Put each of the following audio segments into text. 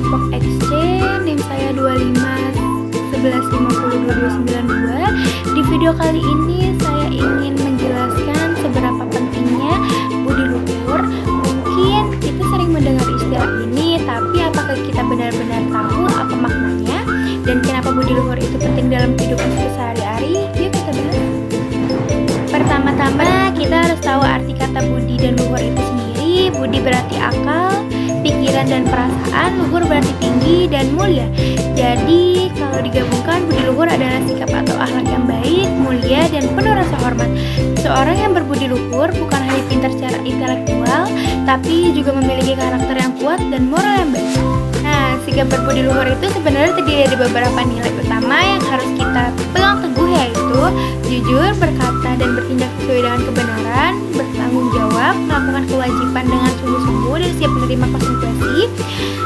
kelompok XC, NIM saya 2511502292. Di video kali ini saya ingin menjelaskan seberapa pentingnya budi luhur. Mungkin kita sering mendengar istilah ini, tapi apakah kita benar-benar tahu apa maknanya dan kenapa budi luhur itu penting dalam kehidupan kita sehari-hari? Yuk kita bahas. Pertama-tama kita harus tahu arti kata budi dan luhur itu sendiri. Budi berarti akal, pikiran dan perasaan, luhur berarti tinggi dan mulia. Jadi kalau digabungkan, budi luhur adalah sikap atau akhlak yang baik, mulia dan penuh rasa hormat. Seorang yang berbudi luhur bukan hanya pintar secara intelektual, tapi juga memiliki karakter yang kuat dan moral yang baik. Nah, sikap berbudi luhur itu sebenarnya terdiri dari beberapa nilai utama yang harus kita pegang teguh, yaitu jujur, berkata dan bertindak sesuai dengan kebenaran, bertanggung jawab, melakukan kewajiban dengan sungguh-sungguh dan siap menerima konsekuensi,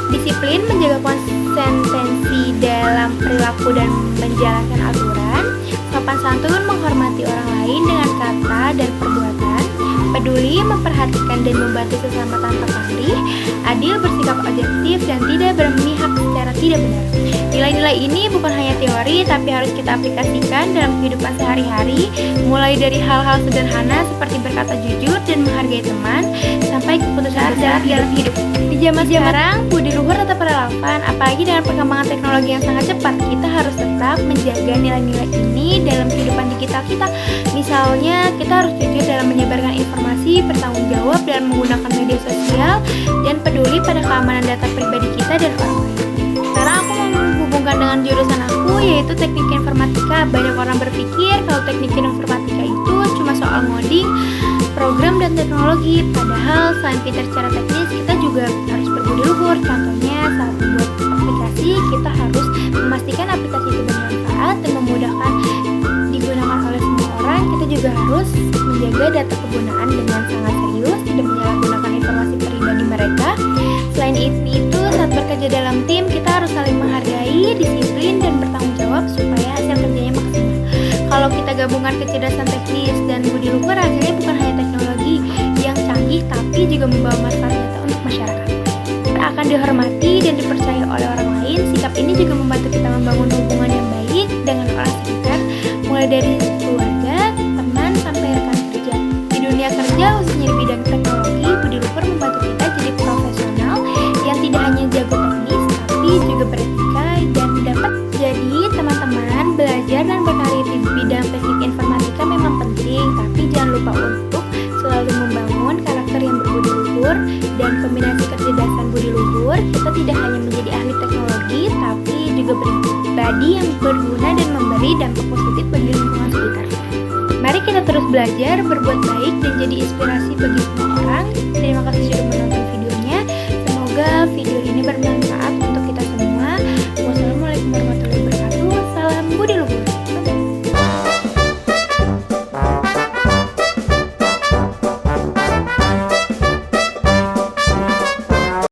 disiplin, menjaga konsistensi dalam perilaku dan menjalankan aturan, sopan santun, menghormati orang lain dengan kata dan perbuatan, peduli, memperhatikan dan membantu sesama tanpa pamrih, adil, bersikap objektif dan tidak berpihak secara tidak benar. Nilai-nilai ini bukan hanya teori, tapi harus kita aplikasikan dalam kehidupan sehari-hari, mulai dari hal-hal sederhana seperti berkata jujur dan menghargai teman, sampai keputusan dalam hidup. Di zaman sekarang, budi luhur tetap relevan, apalagi dengan perkembangan teknologi yang sangat cepat. Kita harus tetap menjaga nilai-nilai ini dalam kehidupan digital kita. Misalnya, kita harus jujur dalam menyebarkan informasi, bertanggung jawab dalam menggunakan media sosial, dan peduli pada keamanan data pribadi kita dan orang lain. Sekarang aku mau menghubungkan dengan jurusan aku, yaitu teknik informatika. Banyak orang berpikir kalau teknik informatika itu cuma soal ngoding, program dan teknologi. Padahal selain pintar secara teknis, kita juga harus berbudi luhur. Contohnya saat membuat aplikasi, kita harus memastikan aplikasi itu bermanfaat dan memudahkan digunakan oleh semua orang. Kita juga harus menjaga data penggunaan dengan sangat serius, tidak menyalahgunakan informasi pribadi mereka. Selain itu, saat bekerja dalam tim, kita harus saling menghargai, disiplin, dan bertanggung jawab supaya hasil kerjanya maksimal. Kalau kita gabungkan kecerdasan teknis dan budi luhur, hasilnya bukan hanya teknologi yang canggih, tapi juga membawa manfaat nyata untuk masyarakat. Kita akan dihormati dan dipercaya oleh orang lain. Sikap ini juga membantu kita membangun hubungan yang baik dengan orang sekitar, mulai dari keluarga, teman, sampai rekan kerja. Di dunia kerja, khususnya di bidang teknologi, budi luhur membantu kita jadi profesional yang tidak hanya jago teknis, tapi juga beretika dan dapat. Jadi teman-teman, belajar dan berkarir di bidang teknik informatika memang penting, tapi jangan lupa untuk selalu membangun karakter yang berbudi luhur. Dan kombinasi kecerdasan budi luhur, kita tidak hanya menjadi ahli teknologi, tapi juga pribadi yang berguna dan memberi dampak positif bagi lingkungan sekitar. Mari kita terus belajar, berbuat baik, dan jadi inspirasi bagi semua orang. Terima kasih sudah menonton videonya. Semoga video ini bermanfaat